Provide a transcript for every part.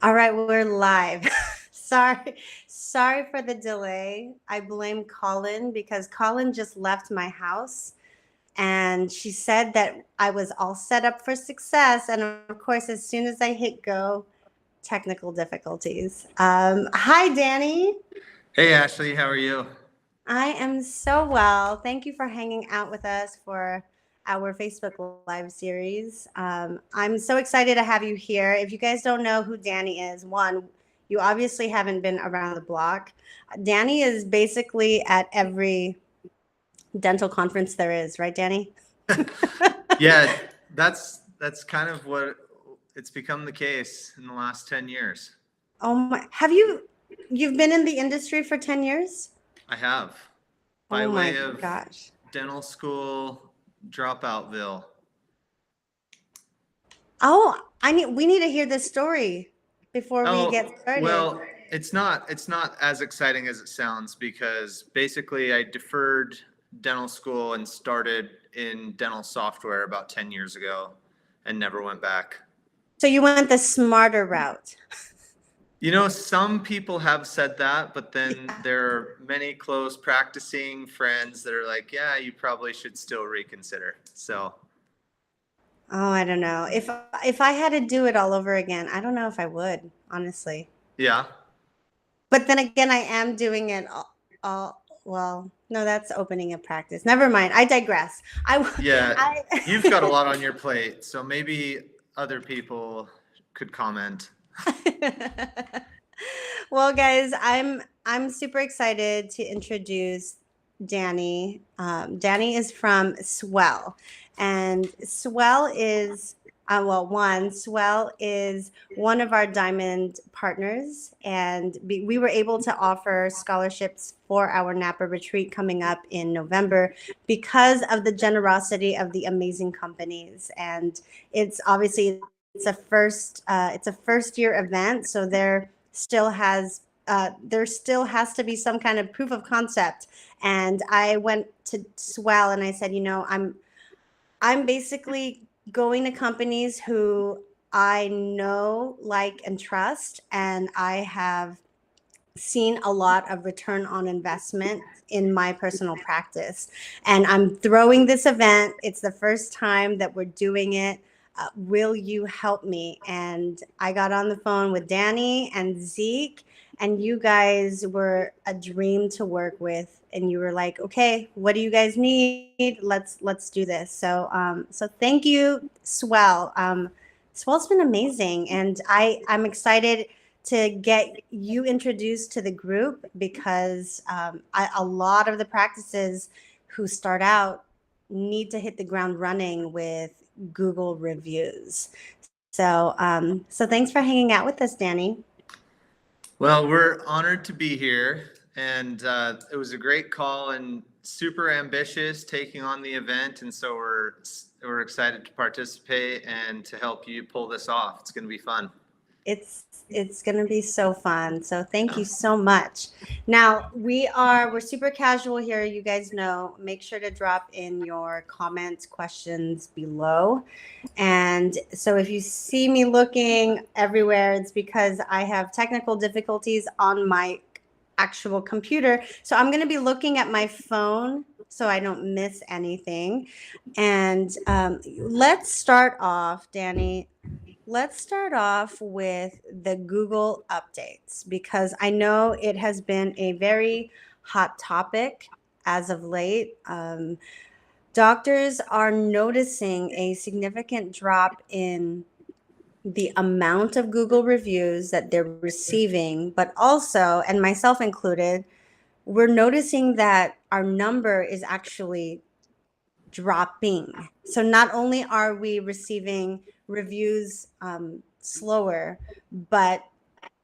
All right, we're live. Sorry for the delay. I blame Colin because Colin just left my house and she said that I was all set up for success. And of course, as soon as I hit go, technical difficulties. Hi, Danny. Hey Ashley, how are you? I am so well. Thank you for hanging out with us for our Facebook Live series. I'm so excited to have you here. If you guys don't know who Danny is, one, you obviously haven't been around the block. Danny is basically at every dental conference there is, right, Danny? Yeah, that's kind of what it's become the case in the last 10 years. Oh my, you've been in the industry for 10 years? I have, by Oh my way of gosh. dental school dropoutville. Oh, we need to hear this story before we get Oh, started. well, it's not as exciting as it sounds because basically I deferred dental school and started in dental software about 10 years ago and never went back. So you went the smarter route. You know, some people have said that, but then Yeah. there are many close practicing friends that are like, yeah, you probably should still reconsider. So, Oh, I don't know. If I had to do it all over again, I don't know if I would, honestly. yeah. But then again, I am doing it all well, no, that's opening a practice. Never mind. I digress. Yeah. You've got a I lot on your plate. So maybe other people could comment. Well, guys, I'm super excited to introduce Danny. Danny is from Swell, and Swell is Swell is one of our diamond partners, and we were able to offer scholarships for our Napa retreat coming up in November because of the generosity of the amazing companies. And it's obviously it's a first year event, so there still has to be some kind of proof of concept. And I went to Swell and I said, I'm basically going to companies who I know, like, and trust, and I have seen a lot of return on investment in my personal practice. And I'm throwing this event. It's the first time that we're doing it. Will you help me? And I got on the phone with Danny and Zeke, and you guys were a dream to work with. And you were like, okay, what do you guys need? Let's do this. So thank you, Swell. Swell's been amazing, and I'm excited to get you introduced to the group because a lot of the practices who start out need to hit the ground running with Google reviews. So thanks for hanging out with us, Danny. Well, we're honored to be here. And it was a great call and super ambitious taking on the event. And so we're excited to participate and to help you pull this off. It's going to be fun. It's going to be so fun. So thank you so much. Now, we're super casual here, you guys know. Make sure to drop in your comments, questions below. And so if you see me looking everywhere, it's because I have technical difficulties on my actual computer. So I'm going to be looking at my phone so I don't miss anything. And let's start off, Danny. Let's start off with the Google updates because I know it has been a very hot topic as of late. Doctors are noticing a significant drop in the amount of Google reviews that they're receiving, but also, and myself included, we're noticing that our number is actually dropping. So not only are we receiving reviews slower, but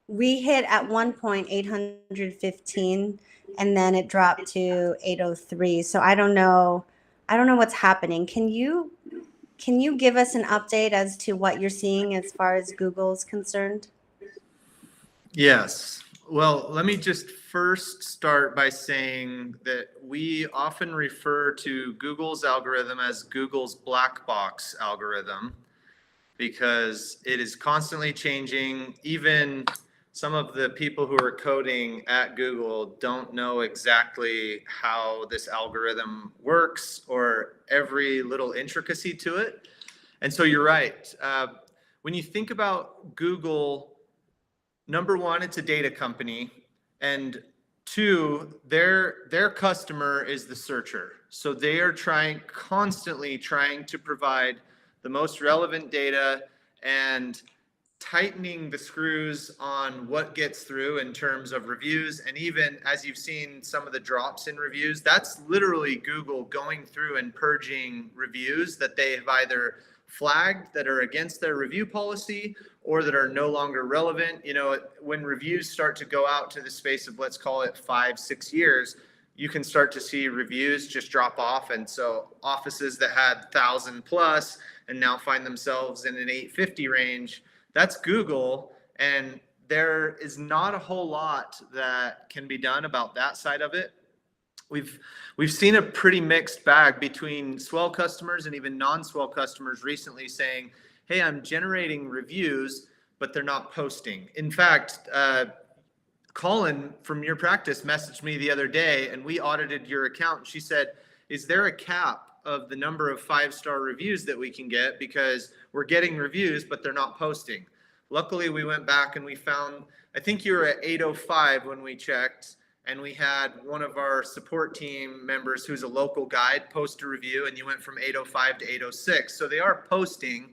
we hit at one point 815 and then it dropped to 803. So I don't know what's happening. Can you give us an update as to what you're seeing as far as Google's concerned? Yes. Well, let me just first start by saying that we often refer to Google's algorithm as Google's black box algorithm. because it is constantly changing. Even some of the people who are coding at Google don't know exactly how this algorithm works or every little intricacy to it. And so you're right. When you think about Google, number one, it's a data company, and two, their customer is the searcher. So they are constantly trying to provide the most relevant data and tightening the screws on what gets through in terms of reviews. And even as you've seen some of the drops in reviews, that's literally Google going through and purging reviews that they have either flagged that are against their review policy or that are no longer relevant. You know, when reviews start to go out to the space of, let's call it 5-6 years, you can start to see reviews just drop off. And so offices that had 1,000 plus and now find themselves in an 850 range, that's Google. And there is not a whole lot that can be done about that side of it. We've seen a pretty mixed bag between Swell customers and even non-Swell customers recently saying, hey, I'm generating reviews, but they're not posting. In fact, Colin from your practice messaged me the other day and we audited your account. She said, is there a cap of the number of 5-star reviews that we can get? Because we're getting reviews, but they're not posting. Luckily, we went back and we found, I think you were at 805 when we checked, and we had one of our support team members who's a local guide post a review, and you went from 805 to 806. So they are posting,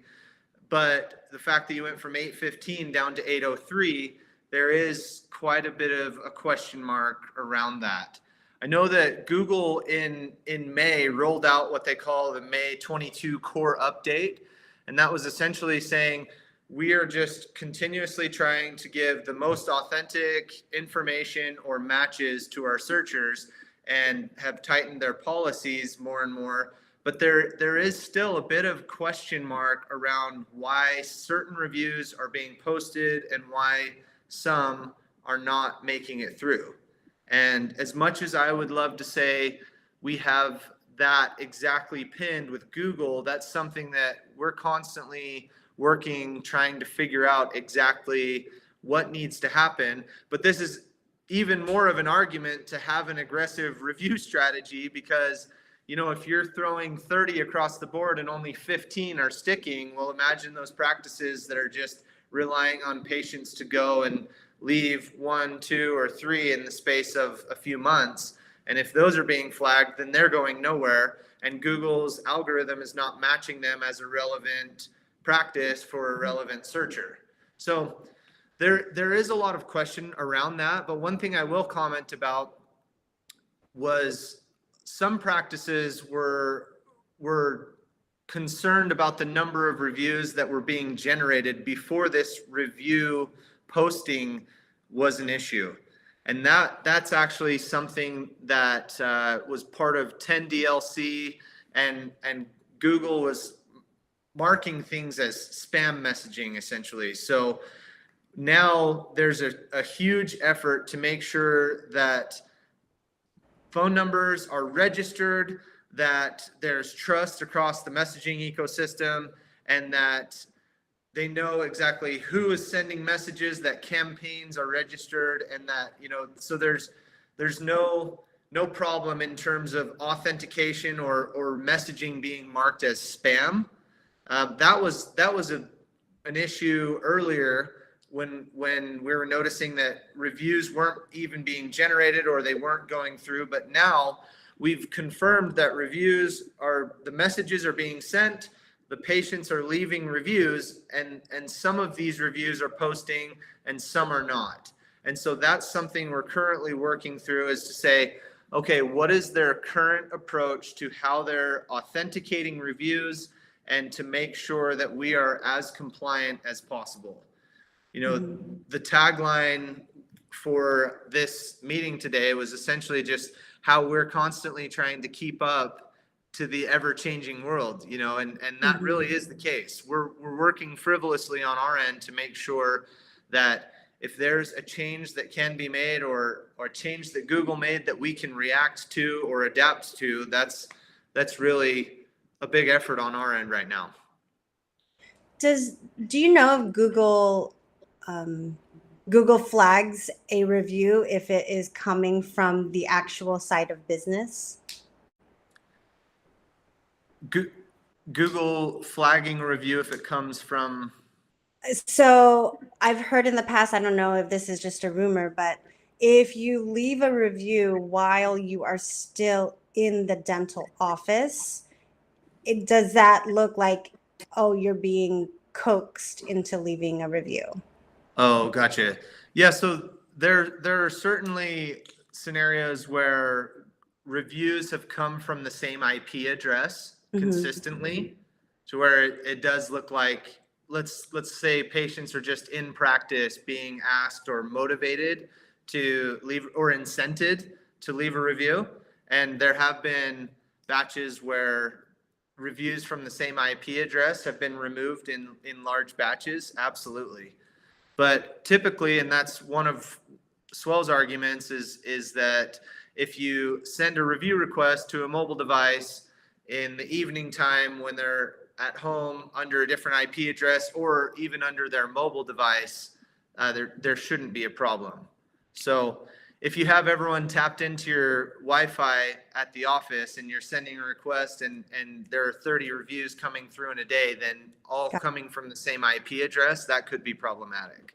but the fact that you went from 815 down to 803, there is quite a bit of a question mark around that. I know that Google in May rolled out what they call the May 22 core update. And that was essentially saying, we are just continuously trying to give the most authentic information or matches to our searchers and have tightened their policies more and more. But there is still a bit of question mark around why certain reviews are being posted and why some are not making it through. And as much as I would love to say we have that exactly pinned with Google, that's something that we're constantly working, trying to figure out exactly what needs to happen. But this is even more of an argument to have an aggressive review strategy, because, you know, if you're throwing 30 across the board and only 15 are sticking, well, imagine those practices that are just relying on patients to go and leave 1, 2, or 3 in the space of a few months. And if those are being flagged, then they're going nowhere. And Google's algorithm is not matching them as a relevant practice for a relevant searcher. So there is a lot of question around that. But one thing I will comment about was some practices were concerned about the number of reviews that were being generated before this review posting was an issue. And that's actually something that was part of 10 DLC, and Google was marking things as spam messaging essentially. So now there's a huge effort to make sure that phone numbers are registered, that there's trust across the messaging ecosystem, and that they know exactly who is sending messages, that campaigns are registered, and that, you know, so there's no problem in terms of authentication or messaging being marked as spam. That was an issue earlier when we were noticing that reviews weren't even being generated or they weren't going through. But now we've confirmed that the messages are being sent, the patients are leaving reviews, and some of these reviews are posting and some are not. And so that's something we're currently working through, is to say, okay, what is their current approach to how they're authenticating reviews, and to make sure that we are as compliant as possible. You know, the tagline for this meeting today was essentially just how we're constantly trying to keep up to the ever-changing world, you know, and that really is the case. We're working frivolously on our end to make sure that if there's a change that can be made, or a change that Google made that we can react to or adapt to, that's really a big effort on our end right now. Do you know if Google flags a review if it is coming from the actual side of business? Google flagging a review if it comes from. So I've heard in the past, I don't know if this is just a rumor, but if you leave a review while you are still in the dental office, does that look like, oh, you're being coaxed into leaving a review? Oh, gotcha. Yeah, so there are certainly scenarios where reviews have come from the same IP address consistently, to where it does look like, let's say patients are just in practice being asked or motivated to leave or incented to leave a review, and there have been batches where reviews from the same IP address have been removed in large batches. Absolutely. But typically, and that's one of Swell's arguments, is that if you send a review request to a mobile device in the evening time when they're at home under a different IP address or even under their mobile device, there shouldn't be a problem. So if you have everyone tapped into your Wi-Fi at the office and you're sending a request and there are 30 reviews coming through in a day, then all coming from the same IP address, that could be problematic.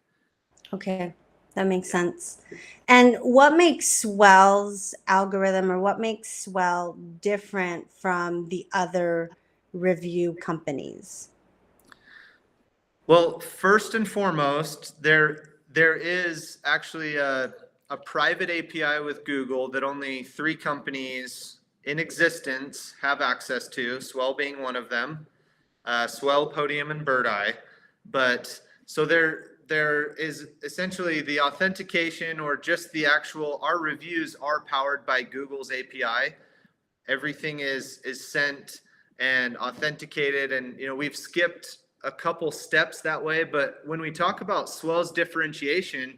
Okay, that makes sense. And what makes Swell's algorithm, or what makes Swell different from the other review companies? Well, first and foremost, there is actually a private API with Google that only 3 companies in existence have access to, Swell being one of them, Swell, Podium, and Bird Eye. But so there is essentially the authentication, or just the actual, our reviews are powered by Google's API. Everything is sent and authenticated, and we've skipped a couple steps that way. But when we talk about Swell's differentiation,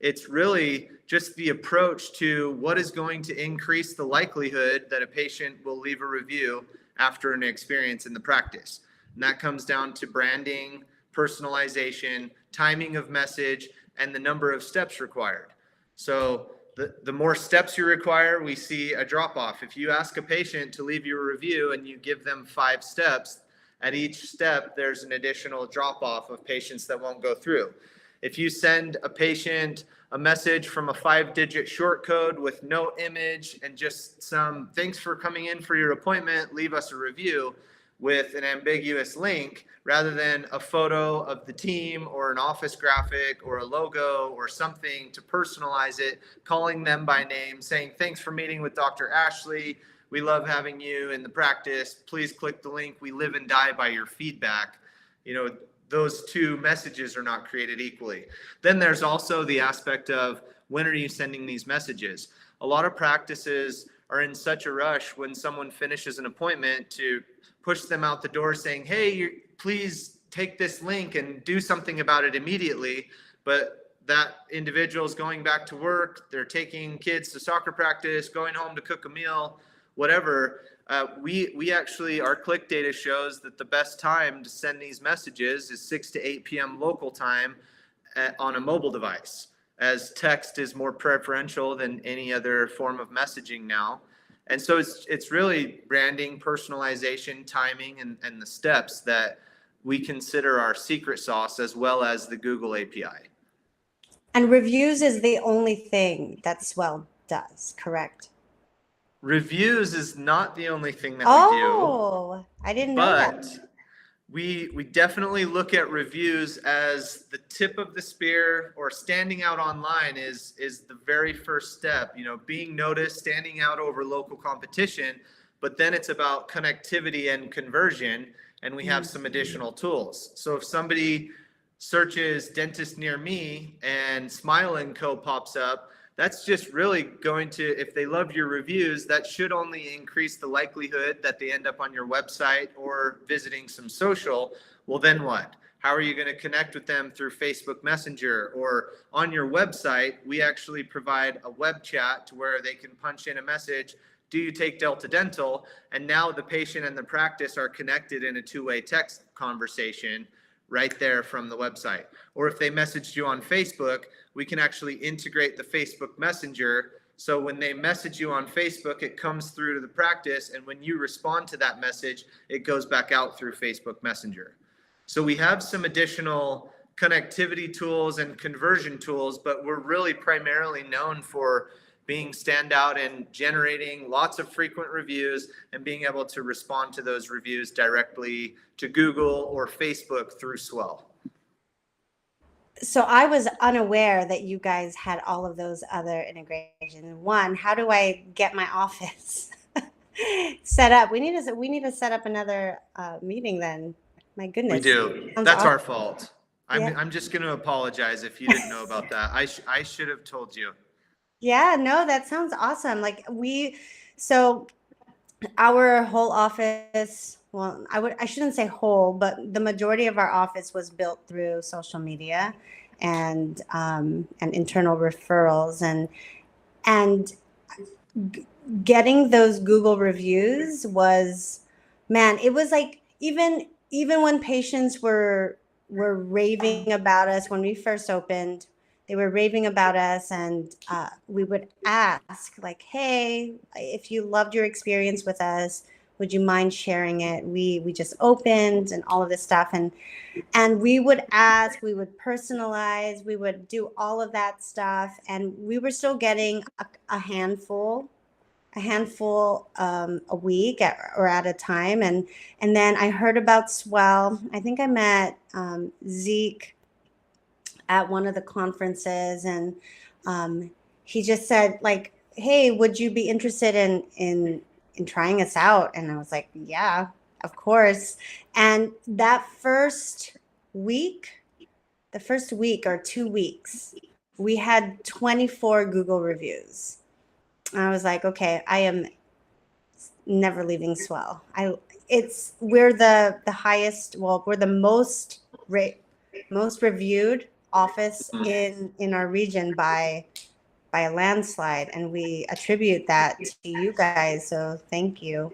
it's really just the approach to what is going to increase the likelihood that a patient will leave a review after an experience in the practice. And that comes down to branding, personalization, timing of message, and the number of steps required. So the more steps you require, we see a drop off. If you ask a patient to leave you a review and you give them 5 steps, at each step, there's an additional drop off of patients that won't go through. If you send a patient a message from a 5-digit short code with no image and just some "thanks for coming in for your appointment, leave us a review," with an ambiguous link, rather than a photo of the team or an office graphic or a logo or something to personalize it, calling them by name, saying, "Thanks for meeting with Dr. Ashley. We love having you in the practice. Please click the link. We live and die by your feedback." Those 2 messages are not created equally. Then there's also the aspect of, when are you sending these messages? A lot of practices are in such a rush when someone finishes an appointment to push them out the door saying, "Hey, please take this link and do something about it immediately." But that individual is going back to work, they're taking kids to soccer practice, going home to cook a meal, whatever. We actually, our click data shows that the best time to send these messages is 6 to 8 p.m. local time on a mobile device, as text is more preferential than any other form of messaging now. And so it's really branding, personalization, timing, and the steps that we consider our secret sauce, as well as the Google API. And reviews is the only thing that Swell does, correct? Reviews is not the only thing that we do. Oh, I didn't know that. But we definitely look at reviews as the tip of the spear, or standing out online is the very first step, being noticed, standing out over local competition. But then it's about connectivity and conversion, and we have some additional tools. So if somebody searches "dentist near me" and Smile & Co. pops up, that's just really going to, if they love your reviews, that should only increase the likelihood that they end up on your website or visiting some social. Well, then what? How are you going to connect with them? Through Facebook Messenger, or on your website, we actually provide a web chat to where they can punch in a message, "Do you take Delta Dental?" And now the patient and the practice are connected in a 2-way text conversation, right there from the website. Or if they messaged you on Facebook, we can actually integrate the Facebook Messenger. So when they message you on Facebook, it comes through to the practice. And when you respond to that message, it goes back out through Facebook Messenger. So we have some additional connectivity tools and conversion tools, but we're really primarily known for being standout and generating lots of frequent reviews and being able to respond to those reviews directly to Google or Facebook through Swell. So I was unaware that you guys had all of those other integrations. One, how do I get my office set up? We need to set up another meeting then. My goodness. We do. Sounds That's awesome. our fault. Yeah. I'm just going to apologize if you didn't know about that. I should have told you. Yeah, no, that sounds awesome. Like so our whole office, well, I shouldn't say whole, but the majority of our office was built through social media and internal referrals and getting those Google reviews was, man, it was like even when patients were raving about us when we first opened. They were raving about us, and we would ask, like, hey, if you loved your experience with us, would you mind sharing it? We just opened and all of this stuff. And we would ask, we would personalize, we would do all of that stuff. And we were still getting a handful a week or at a time. And then I heard about Swell. I think I met Zeke at one of the conferences, and he just said, like, hey, would you be interested in trying us out? And I was like, yeah, of course. And that first week or 2 weeks, we had 24 Google reviews. And I was like, okay, I am never leaving Swell. We're the highest, well, we're the most reviewed office in our region by a landslide, and we attribute that to you guys, so thank you.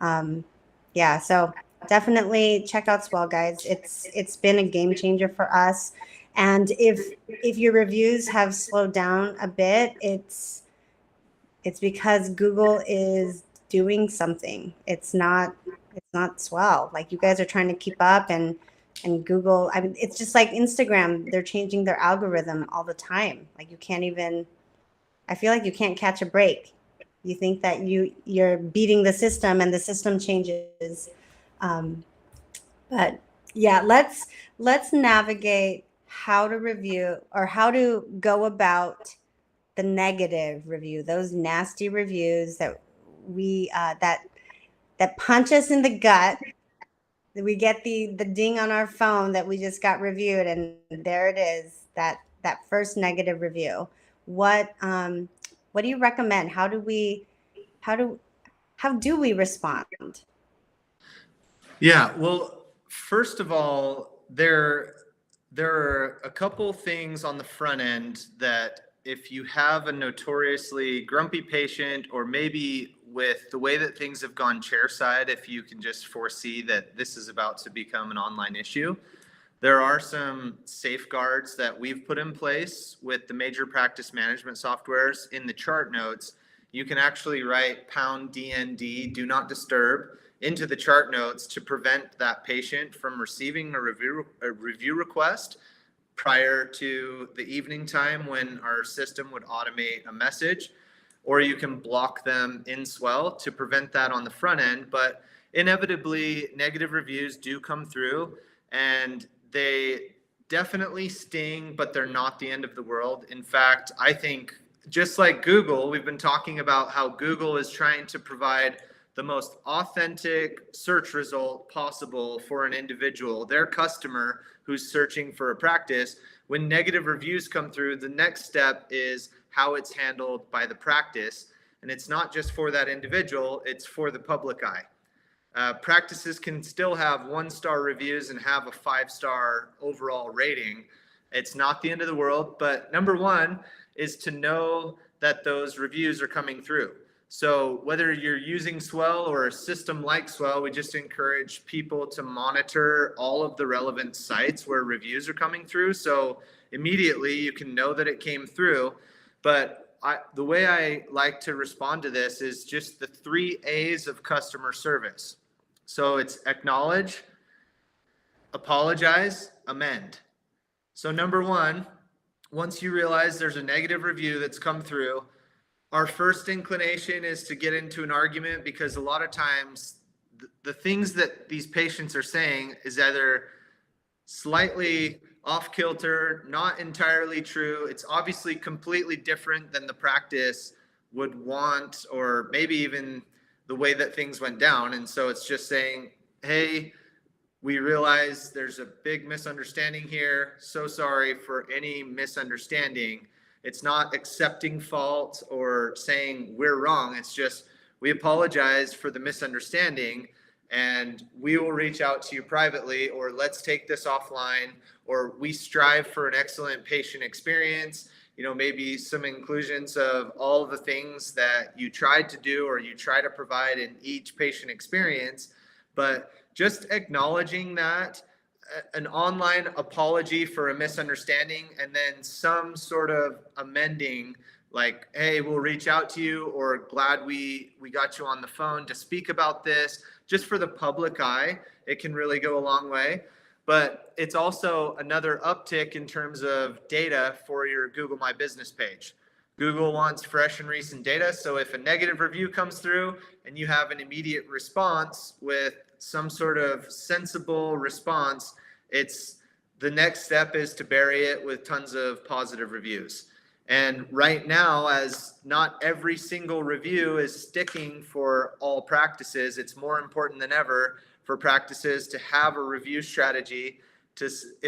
Yeah, so definitely check out Swell, guys. It's been a game changer for us. And if your reviews have slowed down a bit, it's because Google is doing something. It's not Swell. Like, you guys are trying to keep up, and Google, I mean, it's just like Instagram. They're changing their algorithm all the time. Like, I feel like you can't catch a break. You think that you're beating the system, and the system changes. But yeah, let's navigate how to review, or how to go about the negative review, those nasty reviews that that punch us in the gut. We get the ding on our phone that we just got reviewed, and there it is, that first negative review. What do you recommend? How do we respond? Yeah, well, first of all, there are a couple things on the front end that, if you have a notoriously grumpy patient, or maybe with the way that things have gone chairside, if you can just foresee that this is about to become an online issue, there are some safeguards that we've put in place with the major practice management softwares. In the chart notes, you can actually write #DND, do not disturb, into the chart notes to prevent that patient from receiving a review request prior to the evening time when our system would automate a message. Or you can block them in Swell to prevent that on the front end. But inevitably, negative reviews do come through, and they definitely sting, but they're not the end of the world. In fact, I think, just like Google, we've been talking about how Google is trying to provide the most authentic search result possible for an individual, their customer who's searching for a practice. When negative reviews come through, the next step is how it's handled by the practice. And it's not just for that individual, it's for the public eye. Practices can still have 1-star reviews and have a 5-star overall rating. It's not the end of the world, but number one is to know that those reviews are coming through. So whether you're using Swell or a system like Swell, we just encourage people to monitor all of the relevant sites where reviews are coming through. So immediately you can know that it came through. But the way I like to respond to this is just the 3 A's of customer service. So it's acknowledge, apologize, amend. So number 1, once you realize there's a negative review that's come through, our first inclination is to get into an argument, because a lot of times the things that these patients are saying is either slightly off kilter, not entirely true. It's obviously completely different than the practice would want, or maybe even the way that things went down. And so it's just saying, hey, we realize there's a big misunderstanding here. So sorry for any misunderstanding. It's not accepting fault or saying we're wrong. It's just, we apologize for the misunderstanding, and we will reach out to you privately, or let's take this offline, or we strive for an excellent patient experience. You know, maybe some inclusions of all the things that you tried to do or you try to provide in each patient experience. But just acknowledging that, an online apology for a misunderstanding, and then some sort of amending, like, hey, we'll reach out to you, or glad we got you on the phone to speak about this, just for the public eye, it can really go a long way. But it's also another uptick in terms of data for your Google My Business page. Google wants fresh and recent data. So if a negative review comes through and you have an immediate response with some sort of sensible response, it's the next step is to bury it with tons of positive reviews. And right now, as not every single review is sticking for all practices, it's more important than ever for practices to have a review strategy. Zeke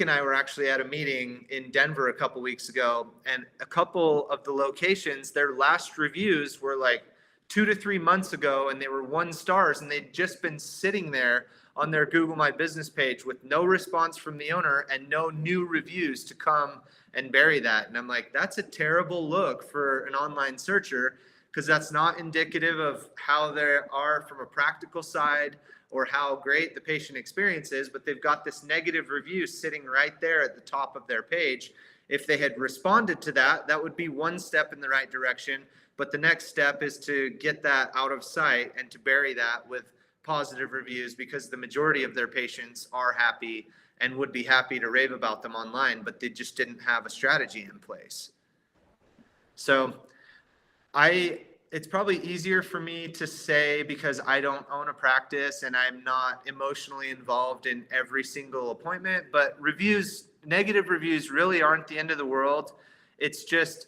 and I were actually at a meeting in Denver a couple weeks ago, and a couple of the locations, their last reviews were like 2 to 3 months ago, and they were 1 stars, and they'd just been sitting there on their Google My Business page with no response from the owner and no new reviews to come and bury that. And I'm like, that's a terrible look for an online searcher, because that's not indicative of how they are from a practical side or how great the patient experience is, but they've got this negative review sitting right there at the top of their page. If they had responded to that, that would be 1 step in the right direction. But the next step is to get that out of sight and to bury that with positive reviews, because the majority of their patients are happy and would be happy to rave about them online, but they just didn't have a strategy in place. So it's probably easier for me to say, because I don't own a practice and I'm not emotionally involved in every single appointment, but negative reviews really aren't the end of the world. It's just,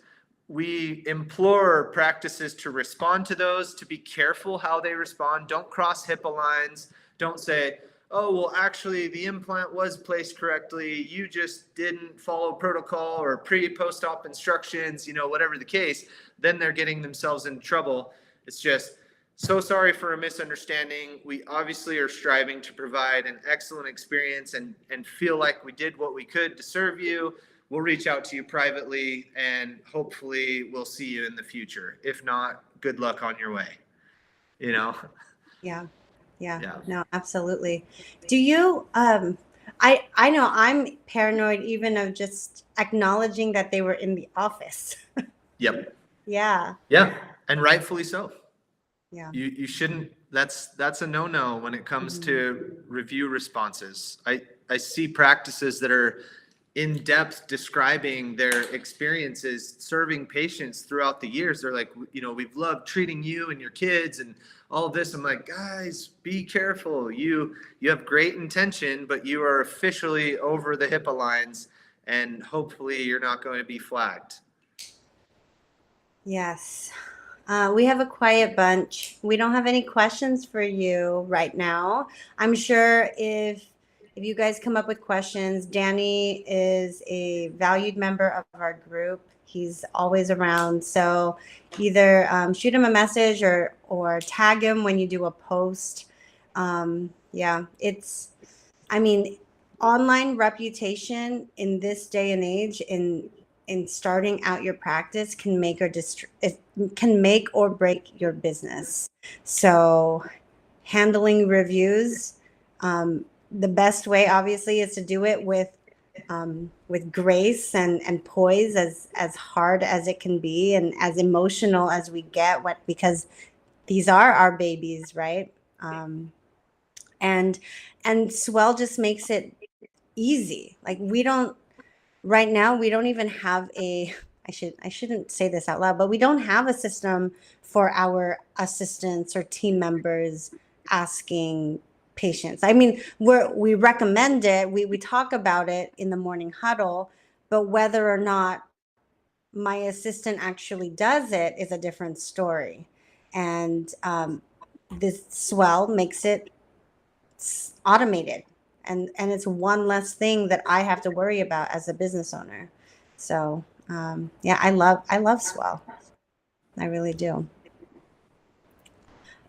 we implore practices to respond to those, to be careful how they respond. Don't cross HIPAA lines. Don't say, oh, well, actually the implant was placed correctly. You just didn't follow protocol or post-op instructions, whatever the case. Then they're getting themselves in trouble. It's just, so sorry for a misunderstanding. We obviously are striving to provide an excellent experience and feel like we did what we could to serve you. We'll reach out to you privately, and hopefully we'll see you in the future. If not, good luck on your way. Yeah. No, absolutely. Do you, I know I'm paranoid even of just acknowledging that they were in the office. Yep. Yeah. Yeah. And rightfully so. Yeah. You shouldn't, that's a no-no when it comes to review responses. I see practices that are in depth describing their experiences serving patients throughout the years. They're like, we've loved treating you and your kids and all of this. I'm like, guys, be careful. You have great intention, but you are officially over the HIPAA lines, and hopefully you're not going to be flagged. Yes. We have a quiet bunch. We don't have any questions for you right now. I'm sure if you guys come up with questions, Danny is a valued member of our group. He's always around. So either shoot him a message or tag him when you do a post. Online reputation in this day and age in in starting out your practice can make it can make or break your business. So handling reviews, the best way obviously is to do it with grace and poise, as hard as it can be and as emotional as we get, because these are our babies, right? And Swell just makes it easy. Like, we don't right now, we don't even have I shouldn't say this out loud, but we don't have a system for our assistants or team members asking patients. I mean, we recommend it, we talk about it in the morning huddle, but whether or not my assistant actually does it is a different story. And this Swell makes it automated, and it's one less thing that I have to worry about as a business owner. So yeah, I love Swell. I really do.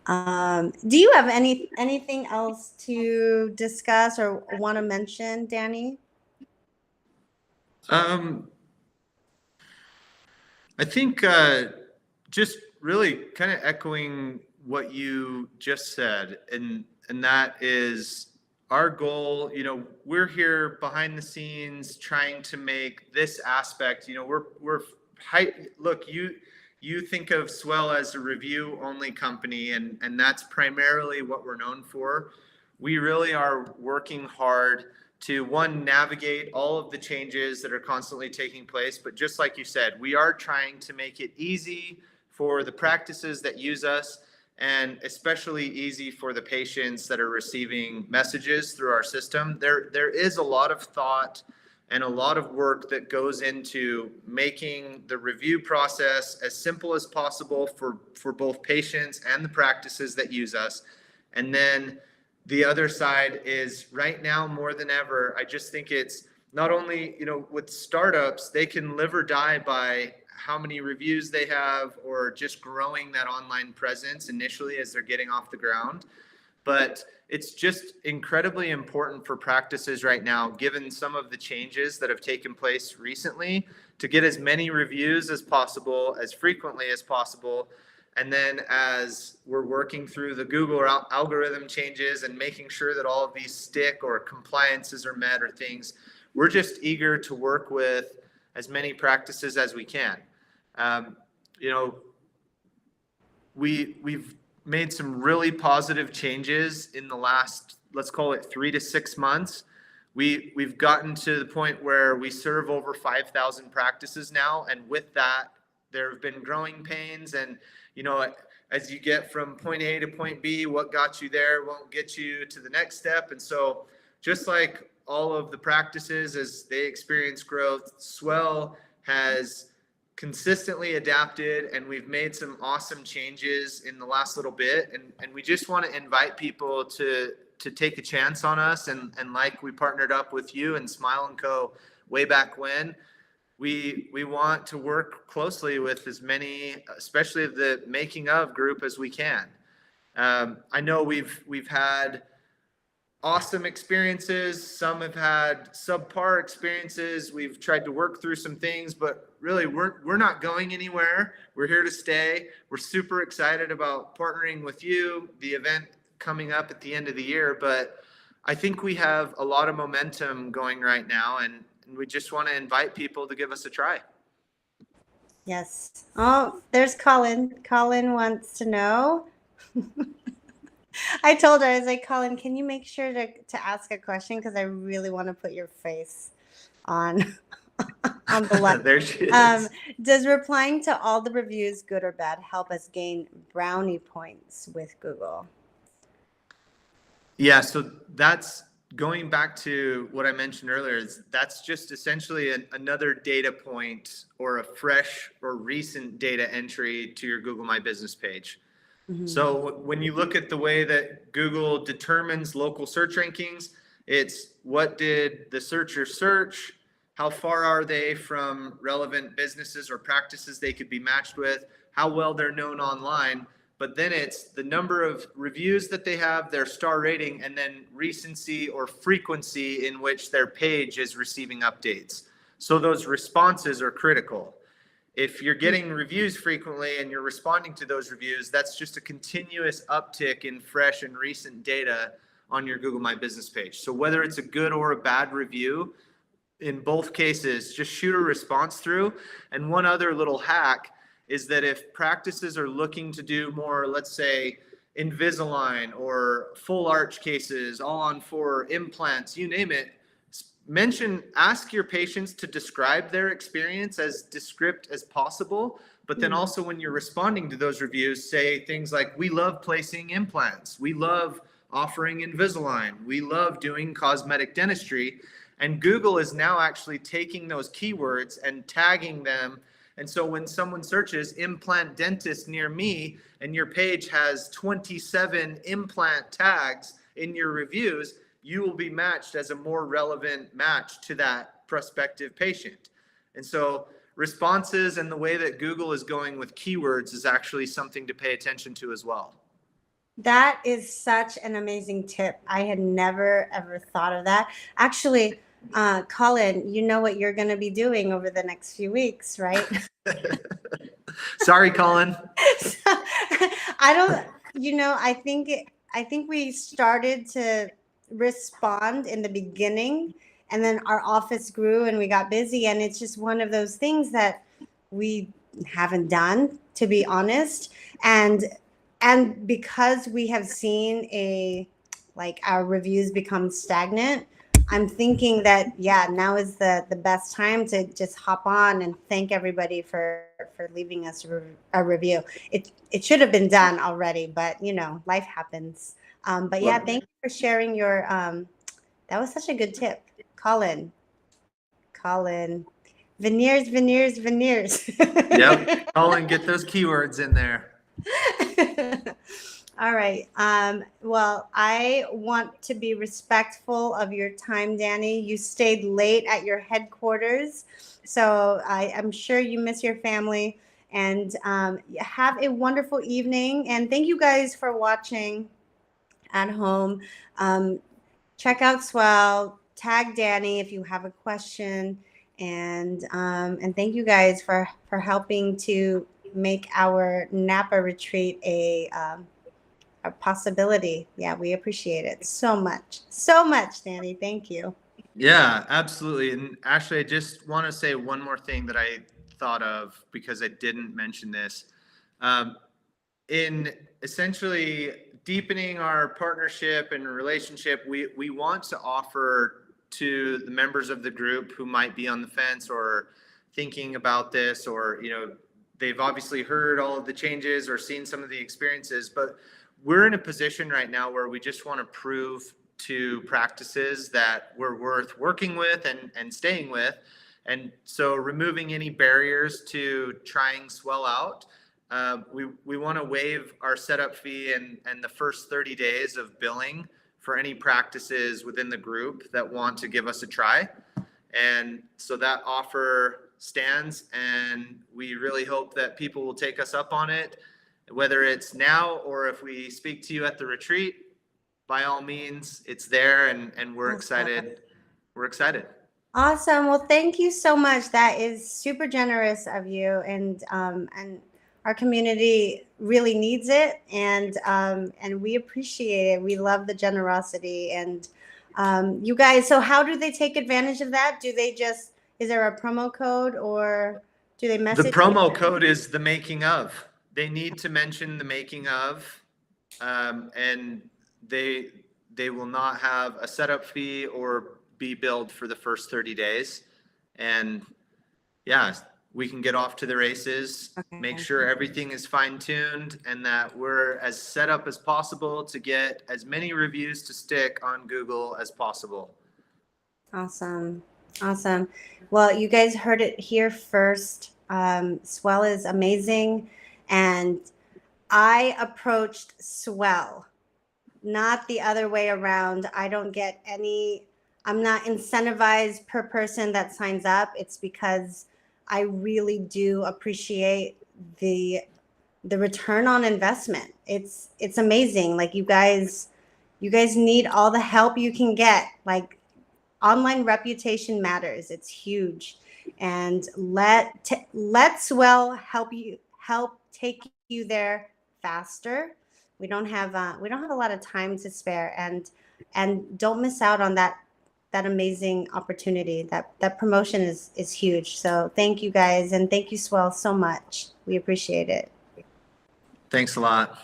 Do you have anything else to discuss or want to mention, Danny? I think just really kind of echoing what you just said, and that is our goal. You know, we're here behind the scenes trying to make this aspect. You know, look, you think of Swell as a review only company, and that's primarily what we're known for. We really are working hard to, one, navigate all of the changes that are constantly taking place. But just like you said, we are trying to make it easy for the practices that use us, and especially easy for the patients that are receiving messages through our system. There is a lot of thought and a lot of work that goes into making the review process as simple as possible for both patients and the practices that use us. And then the other side is, right now more than ever, I just think it's not only, you know, with startups, they can live or die by how many reviews they have, or just growing that online presence initially as they're getting off the ground. But it's just incredibly important for practices right now, given some of the changes that have taken place recently, to get as many reviews as possible, as frequently as possible. And then as we're working through the Google algorithm changes and making sure that all of these stick or compliances are met or things, we're just eager to work with as many practices as we can. You know, we've made some really positive changes in the last, let's call it 3 to 6 months. We've gotten to the point where we serve over 5,000 practices now. And with that, there have been growing pains. And, you know, as you get from point A to point B, what got you there won't get you to the next step. And so just like all of the practices, as they experience growth, Swell has consistently adapted, and we've made some awesome changes in the last little bit. And we just want to invite people to take a chance on us. And like we partnered up with you and Smile & Co. way back when, we want to work closely with as many, especially of the making of group, as we can. I know we've had awesome experiences. Some have had subpar experiences. We've tried to work through some things, but really we're not going anywhere. We're here to stay. We're super excited about partnering with you, the event coming up at the end of the year. But I think we have a lot of momentum going right now, and we just want to invite people to give us a try. Yes. Oh, there's Colin. Colin wants to know. I told her, I was like, Colin, can you make sure to ask a question? Because I really want to put your face on the live. There she is. Does replying to all the reviews, good or bad, help us gain brownie points with Google? Yeah, so that's going back to what I mentioned earlier. That's just essentially another data point, or a fresh or recent data entry to your Google My Business page. Mm-hmm. So when you look at the way that Google determines local search rankings, it's what did the searcher search? How far are they from relevant businesses or practices they could be matched with? How well they're known online? But then it's the number of reviews that they have, their star rating, and then recency or frequency in which their page is receiving updates. So those responses are critical. If you're getting reviews frequently and you're responding to those reviews, that's just a continuous uptick in fresh and recent data on your Google My Business page. So whether it's a good or a bad review, in both cases, just shoot a response through. And one other little hack is that if practices are looking to do more, let's say Invisalign or full arch cases, all on four implants, you name it, ask your patients to describe their experience as descript as possible. But then also when you're responding to those reviews, say things like, we love placing implants. We love offering Invisalign. We love doing cosmetic dentistry. And Google is now actually taking those keywords and tagging them. And so when someone searches implant dentist near me and your page has 27 implant tags in your reviews, you will be matched as a more relevant match to that prospective patient. And so responses and the way that Google is going with keywords is actually something to pay attention to as well. That is such an amazing tip. I had never, ever thought of that. Actually, Colin, you know what you're going to be doing over the next few weeks, right? Sorry, Colin. I don't, I think we started to respond in the beginning, and then our office grew and we got busy, and it's just one of those things that we haven't done, to be honest. And because we have seen our reviews become stagnant, I'm thinking that, now is the best time to just hop on and thank everybody for leaving us a review. It should have been done already, but life happens. But thank you for sharing your, that was such a good tip. Colin, veneers. Yep. Colin, get those keywords in there. All right. Well, I want to be respectful of your time, Danny. You stayed late at your headquarters, so I'm sure you miss your family. And have a wonderful evening. And thank you guys for watching at home. Check out Swell. Tag Danny if you have a question. And thank you guys for helping to make our Napa retreat a possibility. Yeah, we appreciate it so much, Danny. Thank you. Yeah, absolutely. And actually, I just want to say one more thing that I thought of because I didn't mention this. In essentially deepening our partnership and relationship, we want to offer to the members of the group who might be on the fence or thinking about this, or they've obviously heard all of the changes or seen some of the experiences, but we're in a position right now where we just want to prove to practices that we're worth working with and staying with. And so removing any barriers to trying Swell out, we want to waive our setup fee and the first 30 days of billing for any practices within the group that want to give us a try. And so that offer stands, and we really hope that people will take us up on it, whether it's now or if we speak to you at the retreat. By all means, it's there, and we're excited. We're excited. Awesome. Well, thank you so much. That is super generous of you, and our community really needs it, and we appreciate it. We love the generosity, and you guys. So, how do they take advantage of that? Is there a promo code, or do they message? The promo code is the making of. They need to mention the making of, and they will not have a setup fee or be billed for the first 30 days. And we can get off to the races, make sure everything is fine-tuned, and that we're as set up as possible to get as many reviews to stick on Google as possible. Awesome. Well, you guys heard it here first. Swell is amazing. And I approached Swell, not the other way around. I'm not incentivized per person that signs up. It's because I really do appreciate the return on investment. It's amazing. Like you guys need all the help you can get. Like online reputation matters. It's huge. And let Swell help take you there faster. We don't have a lot of time to spare, and don't miss out on that amazing opportunity. That promotion is huge. So thank you guys, and thank you, Swell, so much. We appreciate it. Thanks a lot.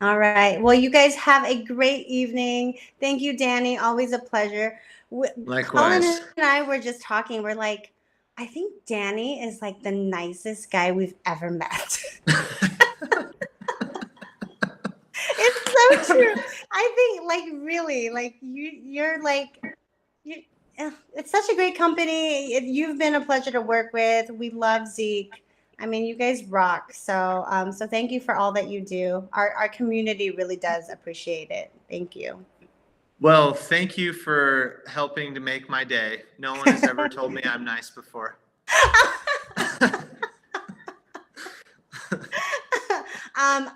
All right. Well, you guys have a great evening. Thank you, Danny. Always a pleasure. Colin Likewise. and I were just talking. We're like, I think Danny is like the nicest guy we've ever met. It's so true. I think, like, really, like you're like, it's such a great company. You've been a pleasure to work with. We love Zeke. I mean, you guys rock. So, so thank you for all that you do. Our community really does appreciate it. Thank you. Well, thank you for helping to make my day. No one has ever told me I'm nice before.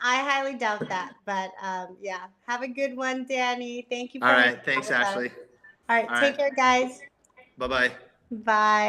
I highly doubt that, but yeah. Have a good one, Danny. Thank you. All right. Thanks, Ashley. All right. Take care, guys. Bye-bye. Bye.